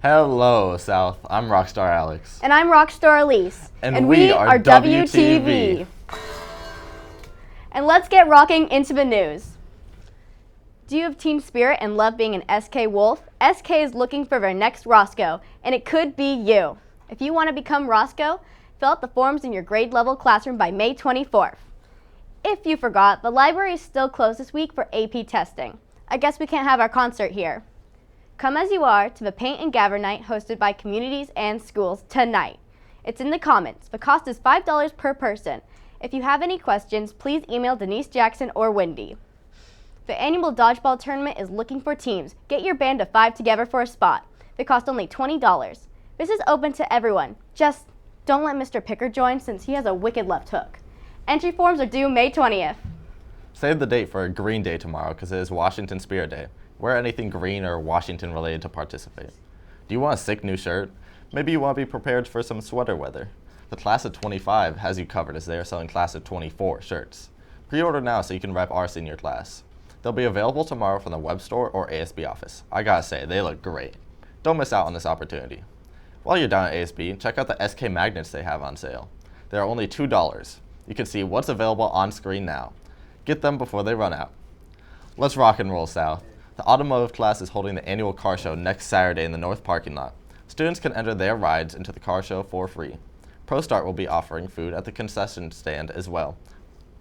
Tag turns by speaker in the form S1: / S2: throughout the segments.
S1: Hello, South. I'm Rockstar Alex.
S2: And I'm Rockstar Elise.
S1: And we are WTV.
S2: And let's get rocking into the news. Do you have team spirit and love being an SK Wolf? SK is looking for their next Roscoe, and it could be you. If you want to become Roscoe, fill out the forms in your grade level classroom by May 24th. If you forgot, the library is still closed this week for AP testing. I guess we can't have our concert here. Come as you are to the Paint and Gather Night hosted by communities and schools tonight. It's in the comments. The cost is $5 per person. If you have any questions, please email Denise Jackson or Wendy. The annual dodgeball tournament is looking for teams. Get your band of 5 together for a spot. They cost only $20. This is open to everyone. Just don't let Mr. Picker join since he has a wicked left hook. Entry forms are due May 20th.
S1: Save the date for a Green Day tomorrow because it is Washington Spirit Day. Wear anything green or Washington related to participate. Do you want a sick new shirt? Maybe you want to be prepared for some sweater weather. The class of 25 has you covered as they are selling class of 24 shirts. Pre-order now so you can rep our senior class. They'll be available tomorrow from the web store or ASB office. I gotta say, they look great. Don't miss out on this opportunity. While you're down at ASB, check out the SK magnets they have on sale. They are only $2. You can see what's available on screen now. Get them before they run out. Let's rock and roll, South. The automotive class is holding the annual car show next Saturday in the North parking lot. Students can enter their rides into the car show for free. ProStart will be offering food at the concession stand as well.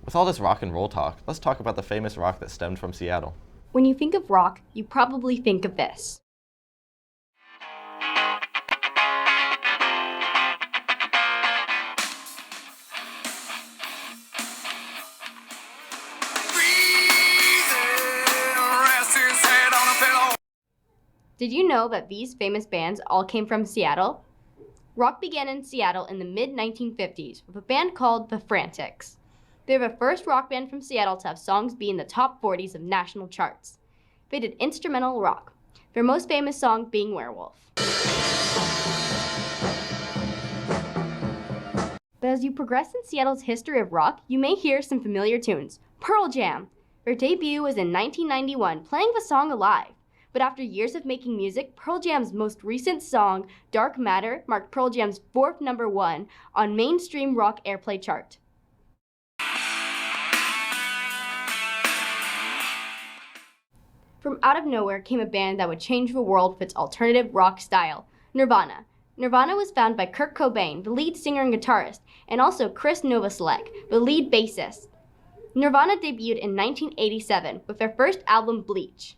S1: With all this rock and roll talk, let's talk about the famous rock that stemmed from Seattle.
S2: When you think of rock, you probably think of this. Did you know that these famous bands all came from Seattle? Rock began in Seattle in the mid-1950s with a band called The Frantics. They were the first rock band from Seattle to have songs be in the top 40s of national charts. They did instrumental rock, their most famous song being Werewolf. But as you progress in Seattle's history of rock, you may hear some familiar tunes. Pearl Jam. Their debut was in 1991, playing the song Alive. But after years of making music, Pearl Jam's most recent song, Dark Matter, marked Pearl Jam's 4th #1 on mainstream rock airplay chart. From out of nowhere came a band that would change the world with its alternative rock style, Nirvana. Nirvana was founded by Kurt Cobain, the lead singer and guitarist, and also Chris Novoselic, the lead bassist. Nirvana debuted in 1987 with their first album, Bleach.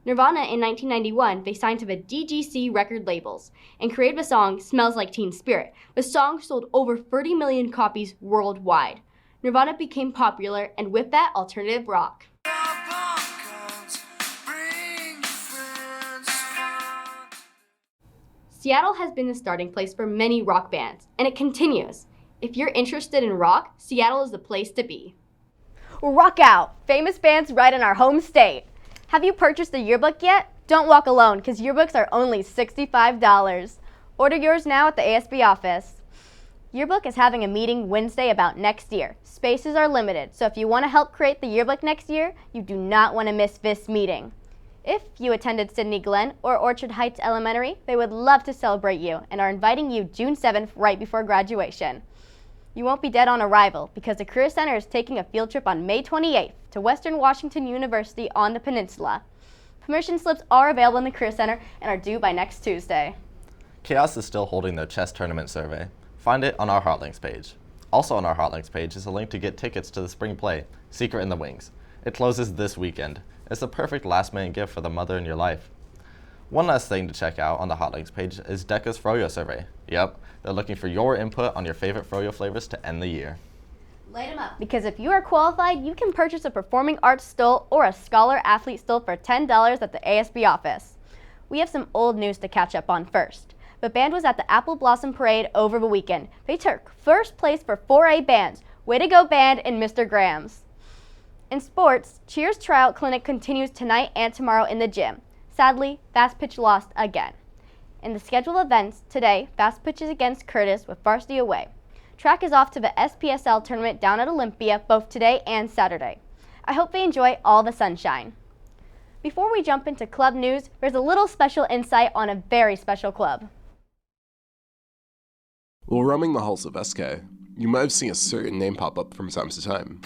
S2: Nirvana in 1991, they signed to the DGC record labels and created the song Smells Like Teen Spirit. The song sold over 30 million copies worldwide. Nirvana became popular, and with that, alternative rock. Seattle has been the starting place for many rock bands, and it continues. If you're interested in rock, Seattle is the place to be. Rock out! Famous bands right in our home state. Have you purchased a yearbook yet? Don't walk alone, because yearbooks are only $65. Order yours now at the ASB office. Yearbook is having a meeting Wednesday about next year. Spaces are limited, so if you want to help create the yearbook next year, you do not want to miss this meeting. If you attended Sydney Glen or Orchard Heights Elementary, they would love to celebrate you and are inviting you June 7th right before graduation. You won't be dead on arrival because the Career Center is taking a field trip on May 28th to Western Washington University on the peninsula. Permission slips are available in the Career Center and are due by next Tuesday.
S1: Chaos is still holding their chess tournament survey. Find it on our Hotlinks page. Also on our Hotlinks page is a link to get tickets to the spring play, Secret in the Wings. It closes this weekend. It's the perfect last-minute gift for the mother in your life. One last thing to check out on the Hotlinks page is DECA's Froyo survey. Yep, they're looking for your input on your favorite Froyo flavors to end the year.
S2: Light them up, because if you are qualified, you can purchase a Performing Arts stole or a Scholar Athlete stole for $10 at the ASB office. We have some old news to catch up on first. The band was at the Apple Blossom Parade over the weekend. They took first place for 4A bands. Way to go, band, and Mr. Grams. In sports, Cheers Tryout Clinic continues tonight and tomorrow in the gym. Sadly, Fast Pitch lost again. In the scheduled events today, Fast Pitch is against Curtis with varsity away. Track is off to the SPSL tournament down at Olympia both today and Saturday. I hope they enjoy all the sunshine. Before we jump into club news, there's a little special insight on a very special club.
S3: While roaming the halls of SK, you might have seen a certain name pop up from time to time.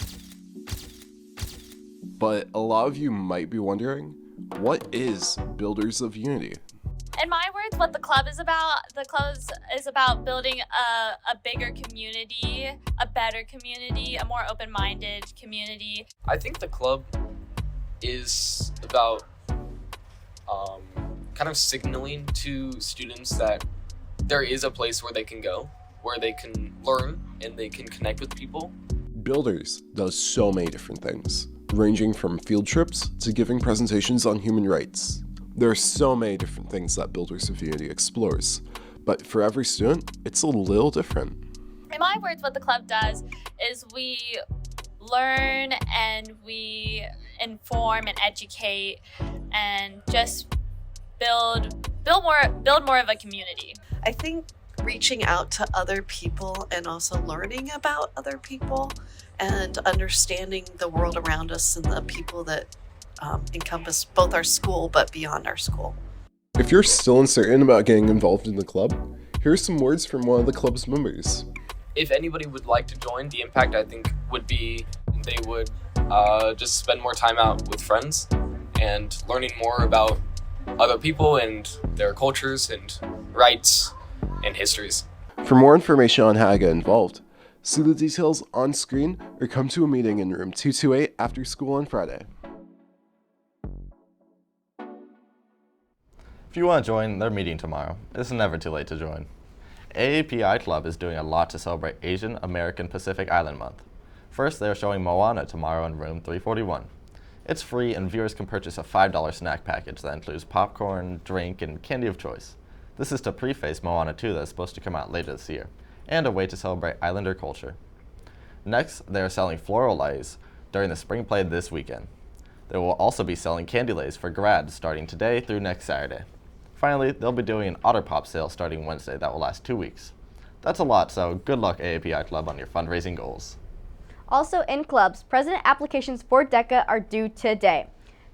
S3: But a lot of you might be wondering, what is Builders of Unity?
S4: In my words, what the club is about building a bigger community, a better community, a more open-minded community.
S5: I think the club is about kind of signaling to students that there is a place where they can go, where they can learn and they can connect with people.
S3: Builders does so many different things, ranging from field trips to giving presentations on human rights. There are so many different things that Builders of Unity explores, but for every student, it's a little different.
S4: In my words, what the club does is we learn and we inform and educate and just build more of a community.
S6: I think reaching out to other people and also learning about other people and understanding the world around us and the people that encompass both our school but beyond our school.
S3: If you're still uncertain about getting involved in the club, here are some words from one of the club's members.
S5: If anybody would like to join, the impact I think would be they would just spend more time out with friends and learning more about other people and their cultures and rights and histories.
S3: For more information on how to get involved, see the details on screen or come to a meeting in room 228 after school on Friday.
S1: If you want to join, they're meeting tomorrow. It's never too late to join. AAPI Club is doing a lot to celebrate Asian American Pacific Island Month. First, they are showing Moana tomorrow in room 341. It's free and viewers can purchase a $5 snack package that includes popcorn, drink, and candy of choice. This is to preface Moana 2 that is supposed to come out later this year, and a way to celebrate Islander culture. Next, they are selling floral lays during the spring play this weekend. They will also be selling candy lays for grads starting today through next Saturday. Finally, they'll be doing an Otter Pop sale starting Wednesday that will last 2 weeks. That's a lot, so good luck AAPI Club on your fundraising goals.
S2: Also in clubs, president applications for DECA are due today.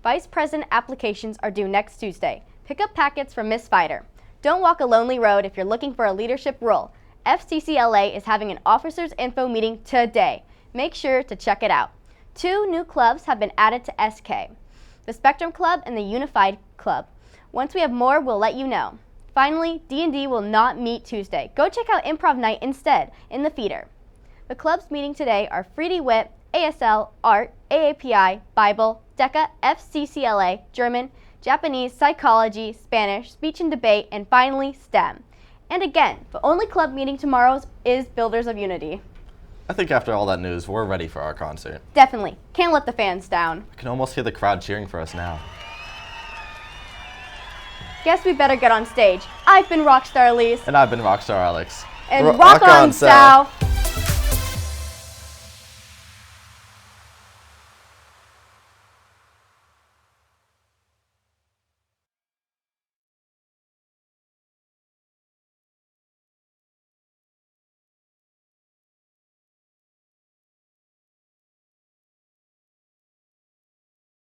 S2: Vice president applications are due next Tuesday. Pick up packets from Miss Fighter. Don't walk a lonely road if you're looking for a leadership role. FCCLA is having an officers info meeting today. Make sure to check it out. 2 new clubs have been added to SK, the Spectrum Club and the Unified Club. Once we have more, we'll let you know. Finally, D&D will not meet Tuesday. Go check out Improv Night instead in the feeder. The clubs meeting today are Freedy Wit, ASL, Art, AAPI, Bible, DECA, FCCLA, German, Japanese, Psychology, Spanish, Speech and Debate, and finally STEM. And again, the only club meeting tomorrow is Builders of Unity.
S1: I think after all that news, we're ready for our concert.
S2: Definitely. Can't let the fans down.
S1: I can almost hear the crowd cheering for us now.
S2: Guess we better get on stage. I've been Rockstar Elise.
S1: And I've been Rockstar Alex.
S2: And rock on, South!